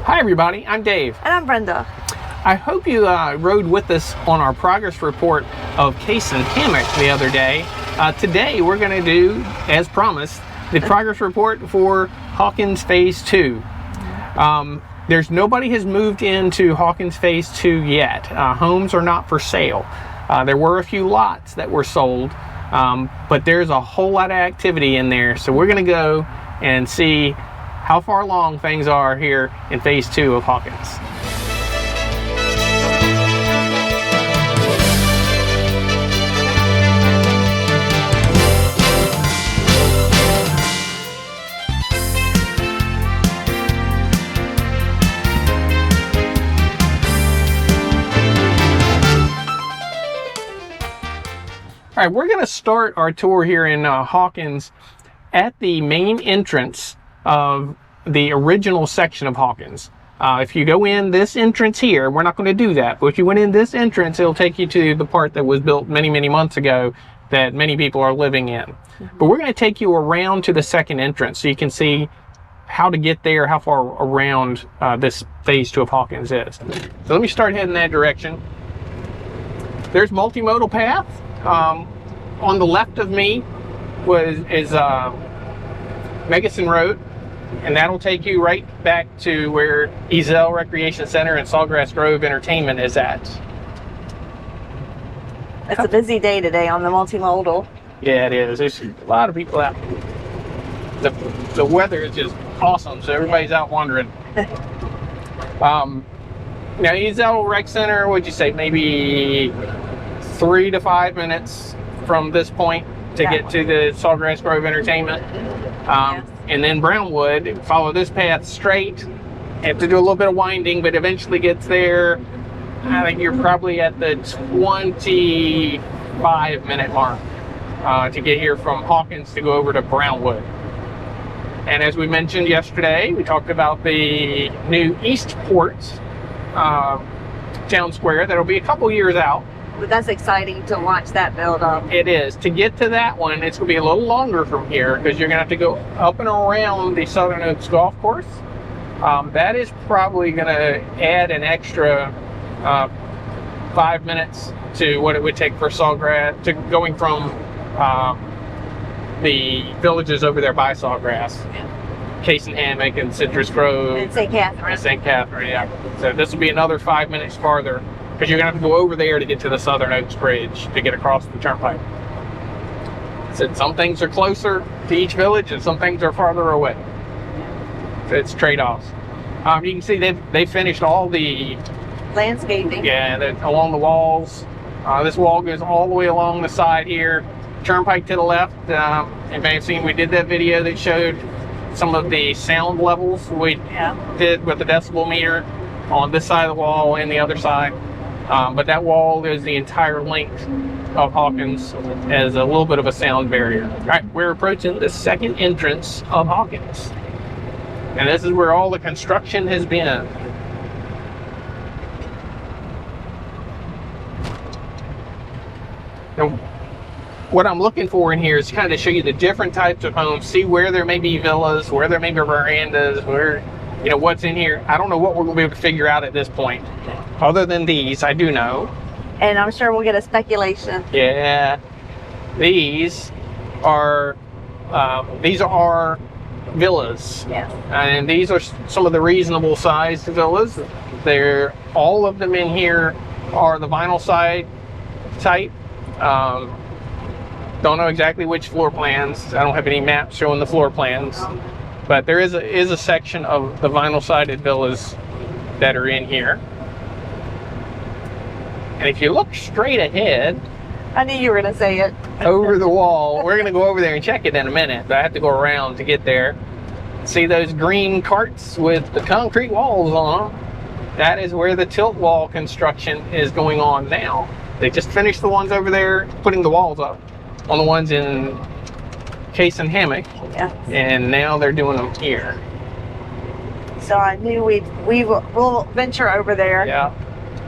Hi everybody, I'm Dave. And I'm Brenda. I hope you rode with us on our progress report of Case and Hammock the other day. Today we're going to do, as promised, the progress report for Hawkins Phase 2. There's nobody has moved into Hawkins Phase 2 yet. Homes are not for sale. There were a few lots that were sold, but there's a whole lot of activity in there. So we're going to go and see how far along things are here in Phase 2 of Hawkins. All right, we're going to start our tour here in Hawkins at the main entrance of the original section of Hawkins. If you go in this entrance here, we're not going to do that, but if you went in this entrance, it'll take you to the part that was built many, many months ago that many people are living in. But we're going to take you around to the second entrance so you can see how to get there, how far around this Phase 2 of Hawkins is. So let me start heading that direction. There's multimodal path. On the left of me is Megason Road, and that'll take you right back to where Ezel Recreation Center and Sawgrass Grove Entertainment is at. It's a busy day today on the multimodal. Yeah, it is. There's a lot of people out. The weather is just awesome, so everybody's out wandering. Now, Ezel Rec Center, would you say maybe 3 to 5 minutes from this point to get to the Sawgrass Grove Entertainment? And then Brownwood, follow this path straight. Have to do a little bit of winding, but eventually gets there. I think you're probably at the 25-minute mark to get here from Hawkins to go over to Brownwood. And as we mentioned yesterday, we talked about the new Eastport town square that'll be a couple years out. But that's exciting to watch that build up. It is. To get to that one, it's going to be a little longer from here because you're going to have to go up and around the Southern Oaks Golf Course. That is probably going to add an extra 5 minutes to what it would take for Sawgrass, to going from the villages over there by Sawgrass. Case and Hammock and Citrus Grove. And St. Catherine. And St. Catherine, yeah. So this will be another 5 minutes farther, because you're going to have to go over there to get to the Southern Oaks Bridge to get across the turnpike. So some things are closer to each village and some things are farther away. So it's trade-offs. You can see they finished all the landscaping. Yeah, along the walls. This wall goes all the way along the side here. Turnpike to the left. You may have seen we did that video that showed some of the sound levels we did with the decibel meter on this side of the wall and the other side. But that wall is the entire length of Hawkins as a little bit of a sound barrier. All right, we're approaching the second entrance of Hawkins. And this is where all the construction has been. Now, what I'm looking for in here is kind of show you the different types of homes, see where there may be villas, where there may be verandas, where, what's in here. I don't know what we're going to be able to figure out at this point. Other than these, I do know. And I'm sure we'll get a speculation. Yeah. These are villas. Yeah. And these are some of the reasonable sized villas. All of them in here are the vinyl side type. Don't know exactly which floor plans. I don't have any maps showing the floor plans. But there is a section of the vinyl sided villas that are in here. And if you look straight ahead, I knew you were going to say it. over the wall, we're going to go over there and check it in a minute, but I have to go around to get there. See those green carts with the concrete walls on them? That is where the tilt wall construction is going on now. They just finished the ones over there, putting the walls up on the ones in Case and Hammock. Yeah. And now they're doing them here. So I knew we'll venture over there. Yeah.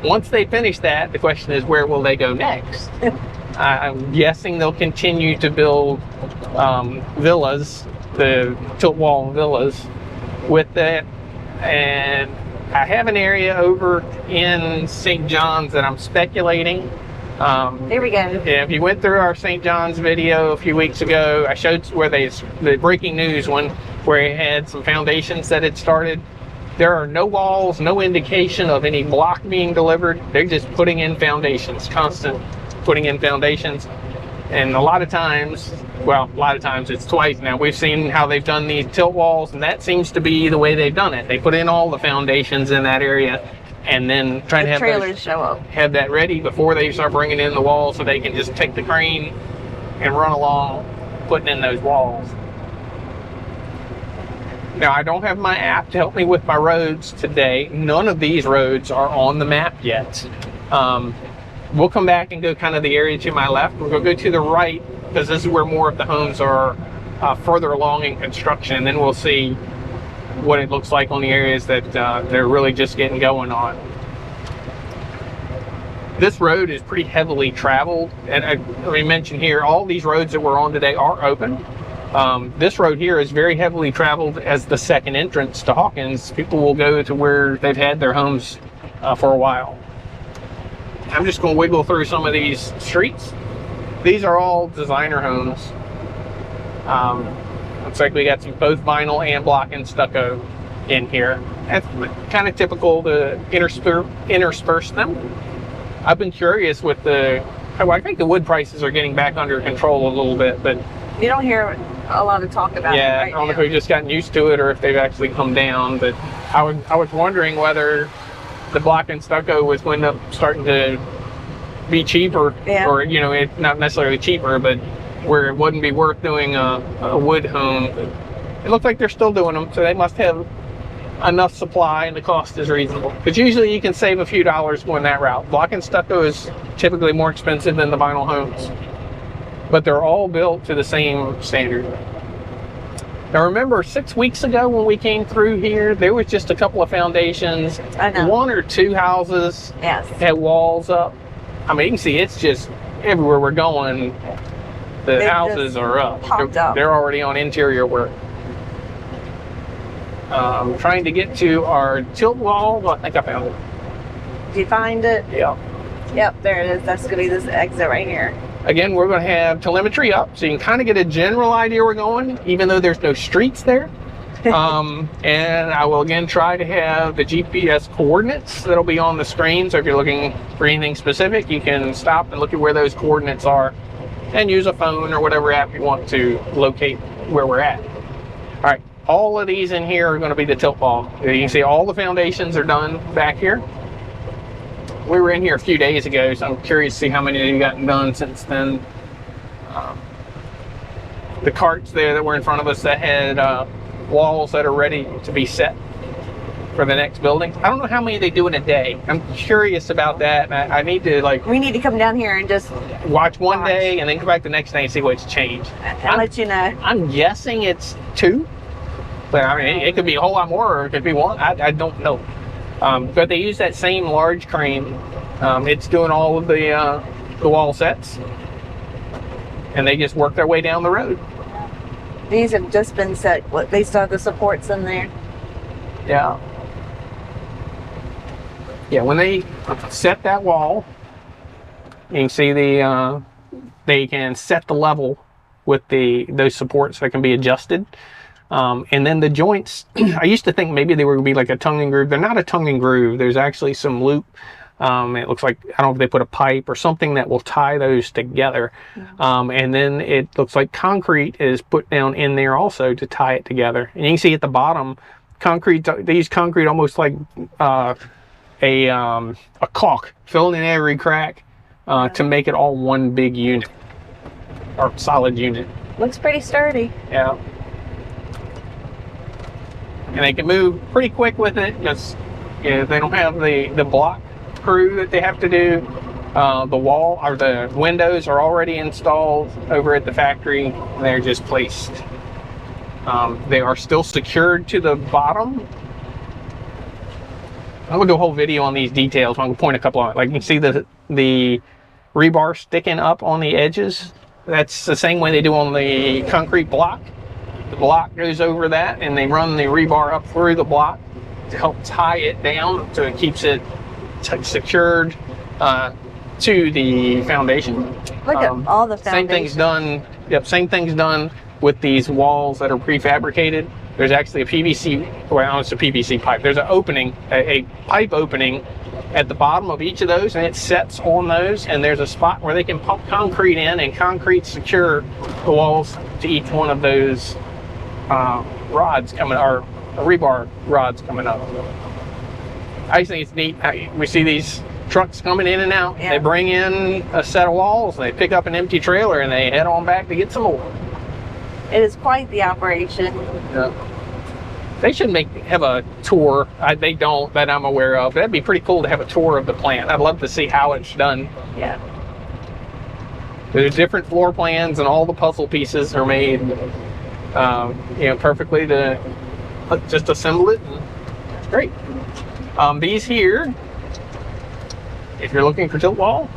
Once they finish that, the question is, where will they go next? I'm guessing they'll continue to build villas, the tilt wall villas with that, and I have an area over in St. John's that I'm speculating. Here we go. Yeah, if you went through our St. John's video a few weeks ago, I showed where the breaking news one, where it had some foundations that had started. There are no walls, no indication of any block being delivered. They're just putting in foundations, constant putting in foundations. And a lot of times it's twice now, we've seen how they've done these tilt walls, and that seems to be the way they've done it. They put in all the foundations in that area and then try to have trailers show up. Have that ready before they start bringing in the walls, so they can just take the crane and run along putting in those walls. Now, I don't have my app to help me with my roads today. None of these roads are on the map yet. We'll come back and go kind of the area to my left. We're going to go to the right, because this is where more of the homes are further along in construction. And then we'll see what it looks like on the areas that they're really just getting going on. This road is pretty heavily traveled. And let me mention here, all these roads that we're on today are open. This road here is very heavily traveled as the second entrance to Hawkins. People will go to where they've had their homes for a while. I'm just going to wiggle through some of these streets. These are all designer homes. Looks like we got some both vinyl and block and stucco in here. That's kind of typical to intersperse them. I've been curious with I think the wood prices are getting back under control a little bit, but you don't hear a lot of talk about it right I don't know if we've just gotten used to it or if they've actually come down. But I was wondering whether the block and stucco was going to starting to be cheaper, or not necessarily cheaper, but where it wouldn't be worth doing a wood home. It looks like they're still doing them, so they must have enough supply and the cost is reasonable. Because usually you can save a few dollars going that route. Block and stucco is typically more expensive than the vinyl homes, but they're all built to the same standard. Now remember, 6 weeks ago when we came through here, there was just a couple of foundations. I know. 1 or 2 houses had walls up. I mean, you can see it's just everywhere we're going, the houses are up. They're already on interior work. Trying to get to our tilt wall. I think I found it. Did you find it? Yeah. Yep, there it is. That's going to be this exit right here. Again, we're going to have telemetry up, so you can kind of get a general idea where we're going, even though there's no streets there. And I will again try to have the GPS coordinates that'll be on the screen. So if you're looking for anything specific, you can stop and look at where those coordinates are and use a phone or whatever app you want to locate where we're at. All right, all of these in here are going to be the tilt wall. You can see all the foundations are done back here. We were in here a few days ago, so I'm curious to see how many have gotten done since then. The carts there that were in front of us that had walls that are ready to be set for the next building. I don't know how many they do in a day. I'm curious about that. I need to we need to come down here and just watch one day and then come back the next day and see what's changed. I'll let you know. I'm guessing it's 2, but I mean it could be a whole lot more, or it could be 1. I don't know. But they use that same large crane. It's doing all of the wall sets, and they just work their way down the road. These have just been set. They still have the supports in there. Yeah. Yeah, when they set that wall, you can see they can set the level with those supports that can be adjusted. And then the joints, I used to think maybe they were going to be like a tongue and groove. They're not a tongue and groove. There's actually some loop. It looks like, I don't know if they put a pipe or something that will tie those together. And then it looks like concrete is put down in there also to tie it together. And you can see at the bottom, they use concrete almost like a caulk, filling in every crack to make it all one big unit, or solid unit. Looks pretty sturdy. Yeah. And they can move pretty quick with it because they don't have the block crew that they have to do. The wall or the windows are already installed over at the factory. They're just placed. They are still secured to the bottom. I'm going to do a whole video on these details. I'm going to point a couple on it. Like you can see the rebar sticking up on the edges. That's the same way they do on the concrete block. The block goes over that and they run the rebar up through the block to help tie it down so it keeps it secured to the foundation. Look at all the foundation. Same thing's done. Yep, same thing's done with these walls that are prefabricated. There's actually a PVC, well, it's a PVC pipe. There's an opening, a pipe opening at the bottom of each of those, and it sets on those, and there's a spot where they can pump concrete in and concrete secure the walls to each one of those rods coming, or rebar rods coming up. I just think it's neat. We see these trucks coming in and out. Yeah. They bring in a set of walls, they pick up an empty trailer, and they head on back to get some more. It is quite the operation. Yeah. They should have a tour. They don't, that I'm aware of. That'd be pretty cool to have a tour of the plant. I'd love to see how it's done. Yeah. There's different floor plans, and all the puzzle pieces are made, perfectly to just assemble it. And it's great. These here, if you're looking for tilt wall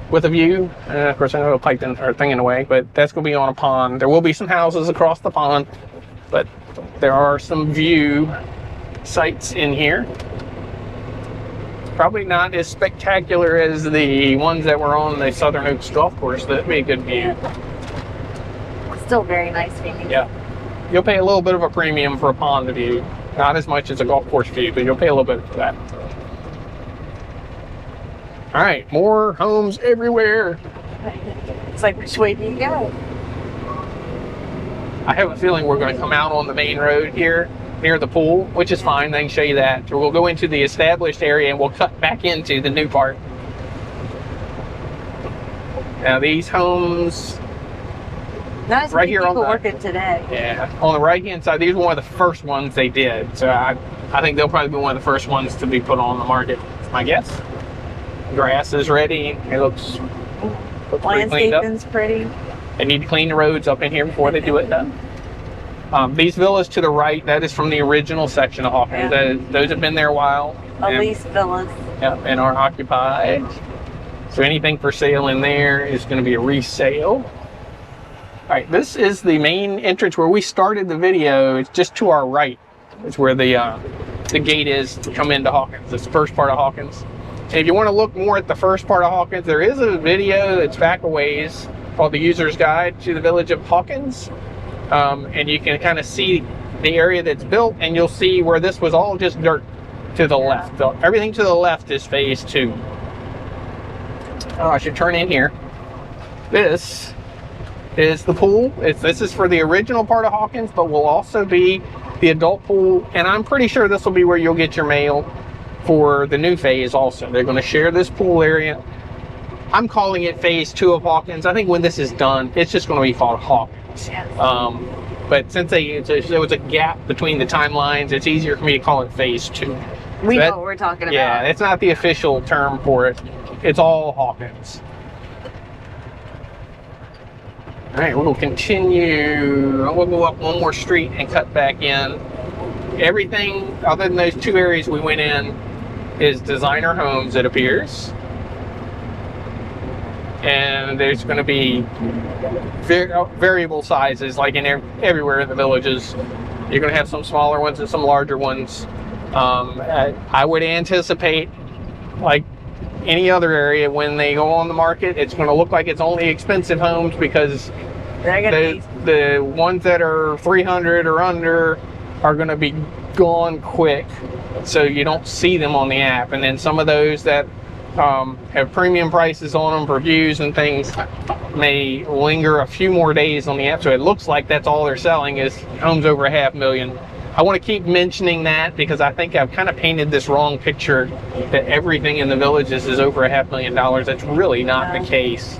with a view, of course I know a pipe or thing in the way, but that's going to be on a pond. There will be some houses across the pond, but there are some view sites in here. Probably not as spectacular as the ones that were on the Southern Oaks golf course. That'd be a good view. Still very nice view. Yeah. You'll pay a little bit of a premium for a pond view. Not as much as a golf course view, but you'll pay a little bit for that. All right, more homes everywhere. It's like, which way do you go? I have a feeling we're going to come out on the main road here near the pool, which is fine. They can show you that. So we'll go into the established area and we'll cut back into the new part. Now these homes, not as right many here people on working today. Yeah, on the right hand side, these were one of the first ones they did. So I think they'll probably be one of the first ones to be put on the market, is my guess. Grass is ready. It looks pretty cleaned up. Landscaping's pretty. They need to clean the roads up in here before they do it done. These villas to the right, that is from the original section of Hawkins. Yeah. Those have been there a while. Elise villas. Yeah, and are occupied. So anything for sale in there is going to be a resale. All right, this is the main entrance where we started the video. It's just to our right. It's where the gate is to come into Hawkins. It's the first part of Hawkins. And if you want to look more at the first part of Hawkins, there is a video that's back a ways called The User's Guide to the Village of Hawkins. And you can kind of see the area that's built, and you'll see where this was all just dirt to the left. So everything to the left is phase 2. Oh, I should turn in here. This is the pool. This is for the original part of Hawkins, but will also be the adult pool. And I'm pretty sure this will be where you'll get your mail for the new phase also. They're going to share this pool area. I'm calling it phase 2 of Hawkins. I think when this is done, it's just going to be called Hawkins. Yes. But since there was a gap between the timelines, it's easier for me to call it phase 2. We know what we're talking about. Yeah, it's not the official term for it. It's all Hawkins. All right, we'll continue. We'll go up one more street and cut back in. Everything other than those 2 areas we went in is designer homes, it appears. And there's going to be variable sizes, like in everywhere in the villages. You're going to have some smaller ones and some larger ones. I would anticipate, like any other area, when they go on the market, it's going to look like it's only expensive homes, because the ones that are 300 or under are going to be gone quick, so you don't see them on the app. And then some of those that have premium prices on them for views and things may linger a few more days on the app, so it looks like that's all they're selling is homes over $500,000. I want to keep mentioning that because I think I've kind of painted this wrong picture that everything in the villages is over $500,000. That's really not the case.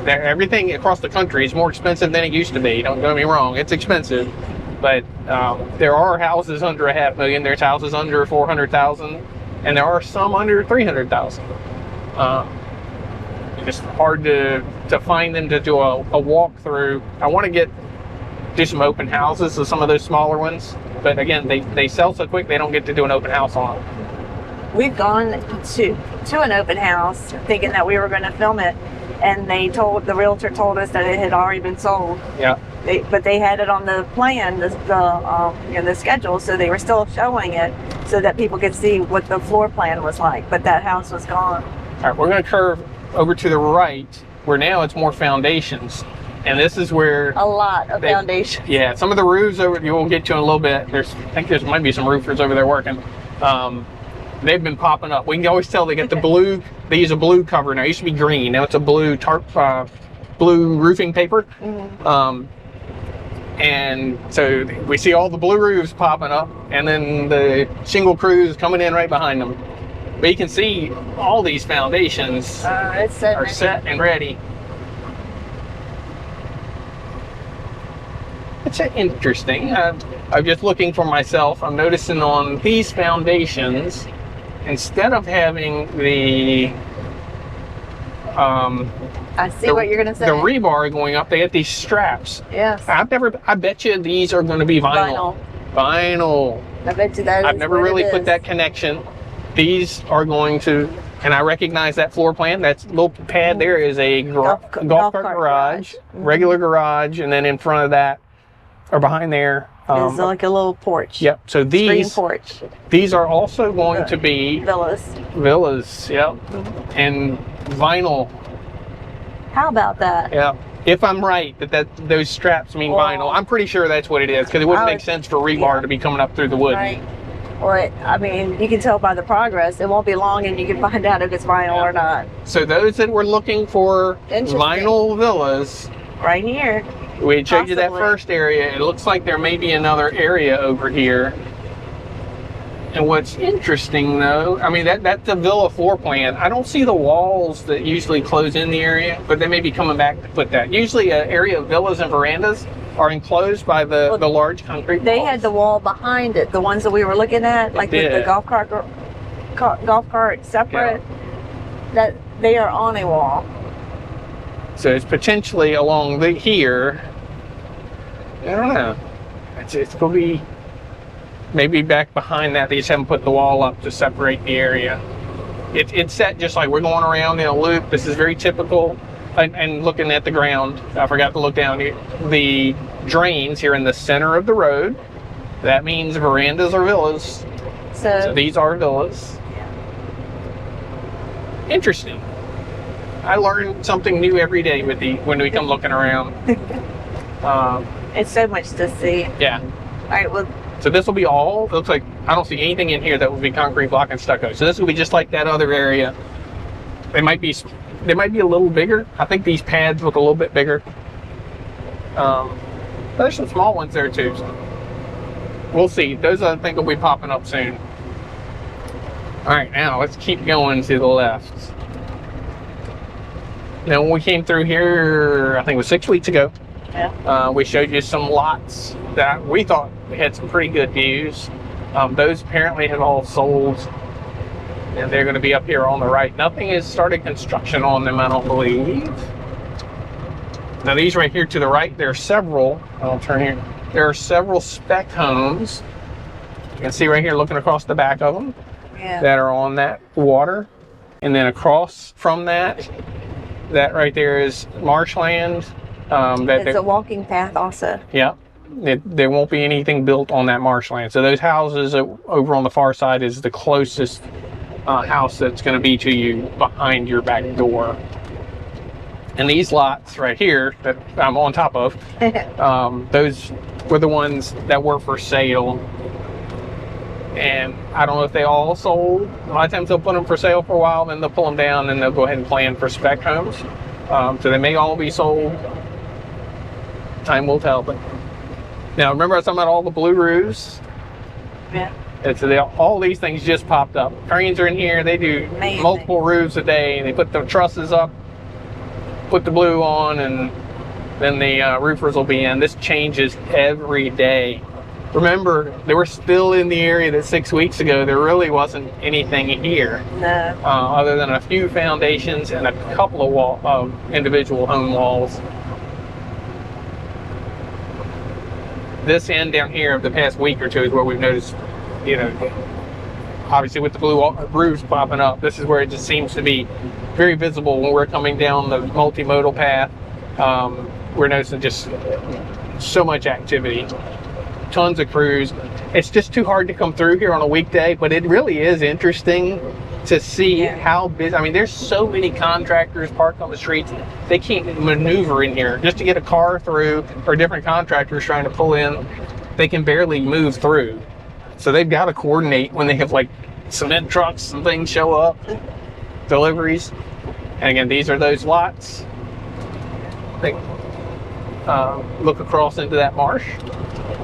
Everything across the country is more expensive than it used to be. Don't get me wrong, it's expensive, but there are houses under $500,000. There's houses under $400,000. And there are some under $300,000. It's hard to find them to do a walkthrough. I want to do some open houses of some of those smaller ones, but again, they sell so quick they don't get to do an open house on them. We've gone to an open house thinking that we were going to film it, and the realtor told us that it had already been sold. Yeah. but they had it on the plan, the schedule, so they were still showing it so that people could see what the floor plan was like. But that house was gone. All right, we're going to curve over to the right, where now it's more foundations, and this is where a lot of foundations. Yeah, some of the roofs over. You will get to in a little bit. I think there might be some roofers over there working. They've been popping up. We can always tell they get the blue. They use a blue cover now. It used to be green. Now it's a blue tarp, blue roofing paper. Mm-hmm. And so we see all the blue roofs popping up, and then the shingle crews coming in right behind them. But you can see all these foundations are set and ready. It's interesting. I'm just looking for myself. I'm noticing on these foundations, instead of having the I see what you're gonna say. The rebar going up, they have these straps. Yes. I bet you these are going to be vinyl. Vinyl. I bet you that. I've never really put that connection. These are going to, and I recognize that floor plan. That little pad there is a golf cart garage, regular garage, and then in front of that, or behind there, is like a little porch. Yep. So these porch. These are also going to be villas. Yep. And vinyl. How about that? Yeah. If I'm right that those straps mean vinyl, I'm pretty sure that's what it is, because it wouldn't make sense for rebar to be coming up through the wood. Right. Or I mean, you can tell by the progress. It won't be long, and you can find out if it's vinyl or not. So those that were looking for vinyl villas, right here. We showed you that first area. It looks like there may be another area over here. And what's interesting, though, I mean, that's the villa floor plan. I don't see the walls that usually close in the area, but they may be coming back to put that. Usually an area of villas and verandas are enclosed by the large concrete walls. They had the wall behind it, the ones that we were looking at, like with the golf cart separate, that they are on a wall. So it's potentially along here. I don't know. It's going to be maybe back behind that. They just haven't put the wall up to separate the area. It's set just like we're going around in a loop. This is very typical. And looking at the ground, I forgot to look down here. The drains here in the center of the road. That means verandas or villas. So these are villas. Interesting. I learn something new every day when we come looking around. It's so much to see. Yeah. All right. Well. So this will be all. It looks like I don't see anything in here that will be concrete block and stucco. So this will be just like that other area. They might be a little bigger. I think these pads look a little bit bigger. There's some small ones there too. So we'll see. Those I think will be popping up soon. All right, now let's keep going to the left. Now, when we came through here, I think it was 6 weeks ago, we showed you some lots that we thought had some pretty good views. Those apparently have all sold, and they're going to be up here on the right. Nothing has started construction on them, I don't believe. Now, these right here to the right, there are several. I'll turn here. There are several spec homes. You can see right here, looking across the back of them, that are on that water. And then across from that right there is marshland. It's a walking path also. Yeah. There won't be anything built on that marshland. So those houses over on the far side is the closest house that's going to be to you behind your back door. And these lots right here that I'm on top of, those were the ones that were for sale. And I don't know if they all sold. A lot of times they'll put them for sale for a while, then they'll pull them down, and they'll go ahead and plan for spec homes. So they may all be sold. Time will tell. But now, remember I was talking about all the blue roofs? Yeah. All these things just popped up. Cranes are in here. They do multiple roofs a day. They put the trusses up, put the blue on, and then the roofers will be in. This changes every day. Remember, they were still in the area that 6 weeks ago. There really wasn't anything here. No. Other than a few foundations and a couple of individual home walls. This end down here of the past week or two is where we've noticed, obviously with the blue roofs popping up, this is where it just seems to be very visible when we're coming down the multimodal path. We're noticing just so much activity, tons of crews. It's just too hard to come through here on a weekday, but it really is interesting to see how busy. I mean, there's so many contractors parked on the streets. They can't maneuver in here just to get a car through, or different contractors trying to pull in. They can barely move through. So they've got to coordinate when they have like cement trucks and things show up, deliveries. And again, these are those lots. They look across into that marsh.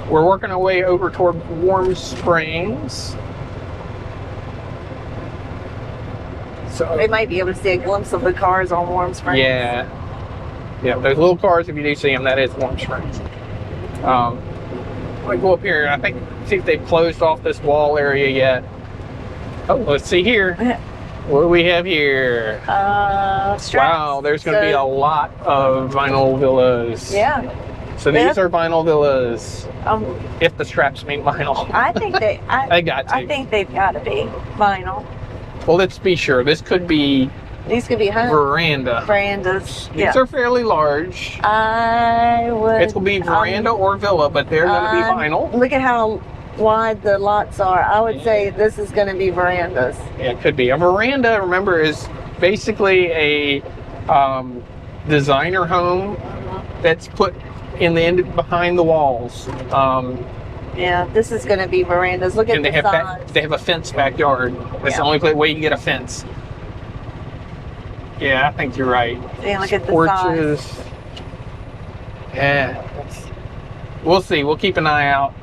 We're working our way over toward Warm Springs. So They might be able to see a glimpse of the cars on Warm Springs. yeah, those little cars, if you do see them, that is Warm Springs. I go up here and I think, see if they've closed off this wall area yet. Oh, let's see here. What do we have here? Straps. Wow, there's going to be a lot of vinyl villas. Yeah. So these are vinyl villas. If the straps mean vinyl. I think they. They got to. I think they've got to be vinyl. Well, let's be sure. This could be. These could be veranda. Verandas. These are fairly large. I would. It's going to be veranda or villa, but they're going to be vinyl. Look at how wide the lots are. I would say this is going to be verandas. Yeah, it could be. A veranda, remember, is basically a designer home that's put in the end behind the walls. Yeah, this is going to be verandas. Look at and the size. they have a fence backyard. That's the only way you can get a fence. Yeah, I think you're right. Yeah, look at the porches. size. Yeah. We'll see. We'll keep an eye out.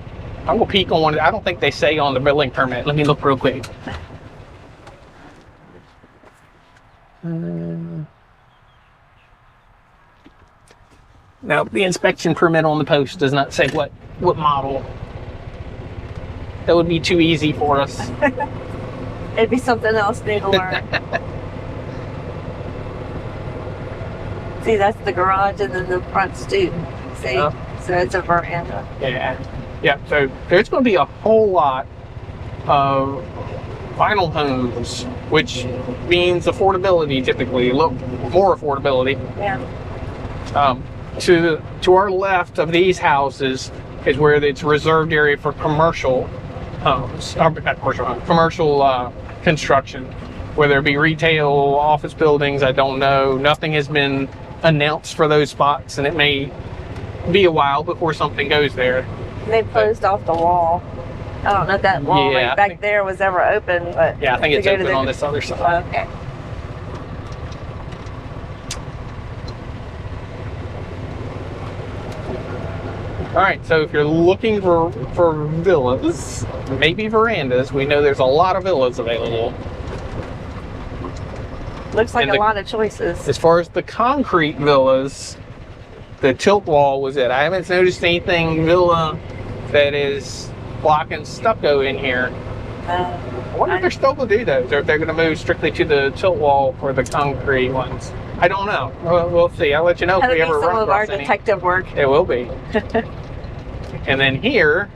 I'm going to peek on one. I don't think they say on the building permit. Let me look real quick. No, the inspection permit on the post does not say what model. That would be too easy for us. It'd be something else new to learn. See, that's the garage and then the front stoop. See? So it's a veranda. Yeah, so there's going to be a whole lot of vinyl homes, which means affordability typically, a little more affordability. Yeah. To our left of these houses is where it's reserved area for commercial homes, or not commercial homes, commercial construction, whether it be retail, office buildings, I don't know. Nothing has been announced for those spots, and it may be a while before something goes there. They've closed off the wall. I don't know if that wall right back there was ever open, but yeah, I think it's open on this other side. Okay. All right, so if you're looking for villas, maybe verandas, we know there's a lot of villas available. Looks like a lot of choices. As far as the concrete villas, the tilt wall was it. I haven't noticed anything villa that is block and stucco in here. I wonder if they're still going to do those, or if they're going to move strictly to the tilt wall for the concrete ones. I don't know. We'll see. I'll let you know if we ever run across any. Detective work. It will be. And then here,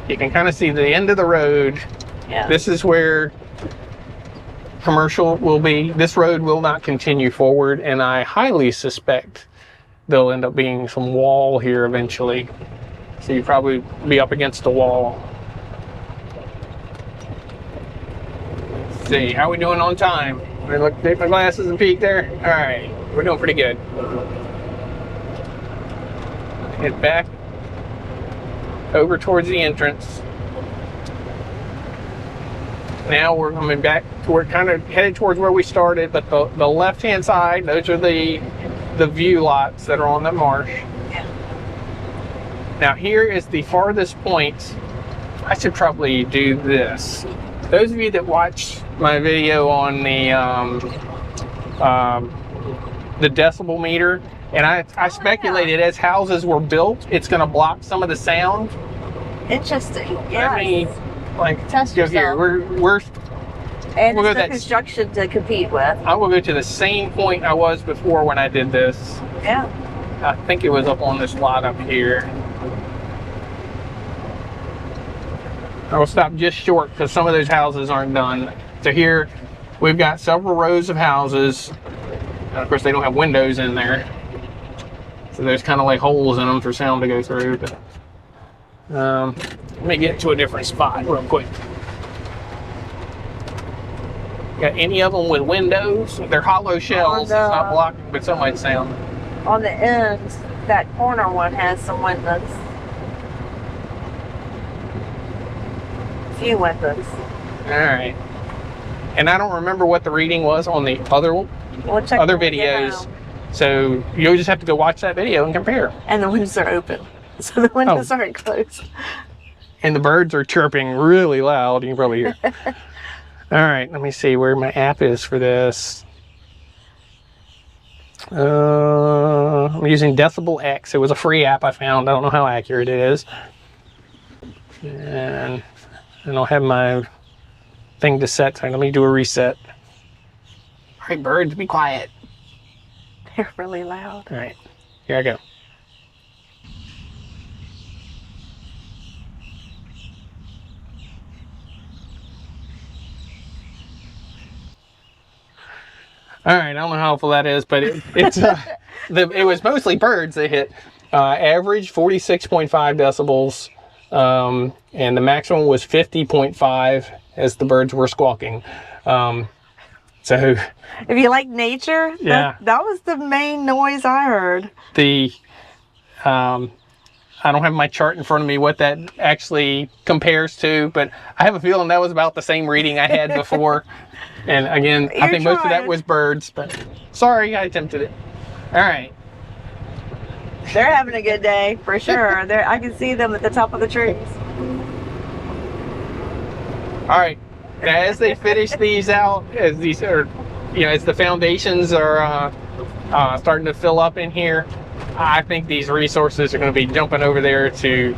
you can kind of see the end of the road. Yeah. This is where commercial will be. This road will not continue forward, and I highly suspect there'll end up being some wall here eventually. So you probably be up against a wall. Let's see, how are we doing on time? I look, take my glasses and peek there. All right, we're doing pretty good. Head back over towards the entrance. Now we're coming back to where, kind of headed towards where we started, but the left-hand side, those are the view lots that are on the marsh. Yeah. Now here is the farthest point. I should probably do this. Those of you that watched my video on the decibel meter, and I speculated as houses were built, it's going to block some of the sound. Interesting. Yeah. Let me test go yourself. here. We're and we'll it's go the construction to compete with. I will go to the same point I was before when I did this. Yeah. I think it was up on this lot up here. I will stop just short because some of those houses aren't done. So here we've got several rows of houses. And of course, they don't have windows in there. So there's kind of like holes in them for sound to go through. But let me get to a different spot real quick. Got any of them with windows? They're hollow shells. It's not blocking, but so much sound. On the ends, that corner one has some windows. Few windows. All right. And I don't remember what the reading was on the other We'll check other when we get videos. home. So you'll just have to go watch that video and compare. And the windows are open, so the windows aren't closed. And the birds are chirping really loud. You can probably hear. All right, let me see where my app is for this. I'm using Decibel X. It was a free app I found. I don't know how accurate it is. And I don't have my thing to set, so let me do a reset. All right, birds, be quiet. They're really loud. All right, here I go. All right, I don't know how helpful that is, but it was mostly birds they hit. Average 46.5 decibels, and the maximum was 50.5 as the birds were squawking. So if you like nature, yeah, that was the main noise I heard. I don't have my chart in front of me what that actually compares to, but I have a feeling that was about the same reading I had before. And again, I think most of that was birds, but sorry, I attempted it. All right. They're having a good day for sure. I can see them at the top of the trees. All right. Now, as they finish these out, as the foundations are starting to fill up in here, I think these resources are going to be jumping over there to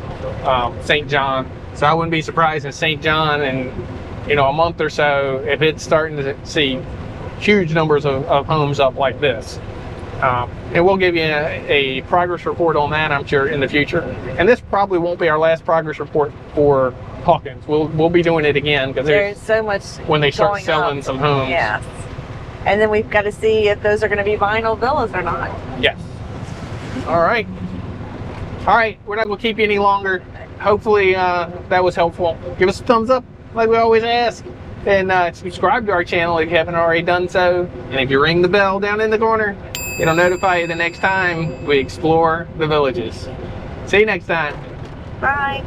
St. John. So I wouldn't be surprised in St. John in a month or so if it's starting to see huge numbers of homes up like this. And we'll give you a progress report on that, I'm sure, in the future. And this probably won't be our last progress report for Hawkins. We'll be doing it again because there's so much when they start going selling up. some homes. Yes. And then we've got to see if those are going to be vinyl villas or not. Yes. All right. We're not going to keep you any longer. Hopefully that was helpful. Give us a thumbs up like we always ask. And subscribe to our channel if you haven't already done so. And if you ring the bell down in the corner, it'll notify you the next time we explore the villages. See you next time. Bye.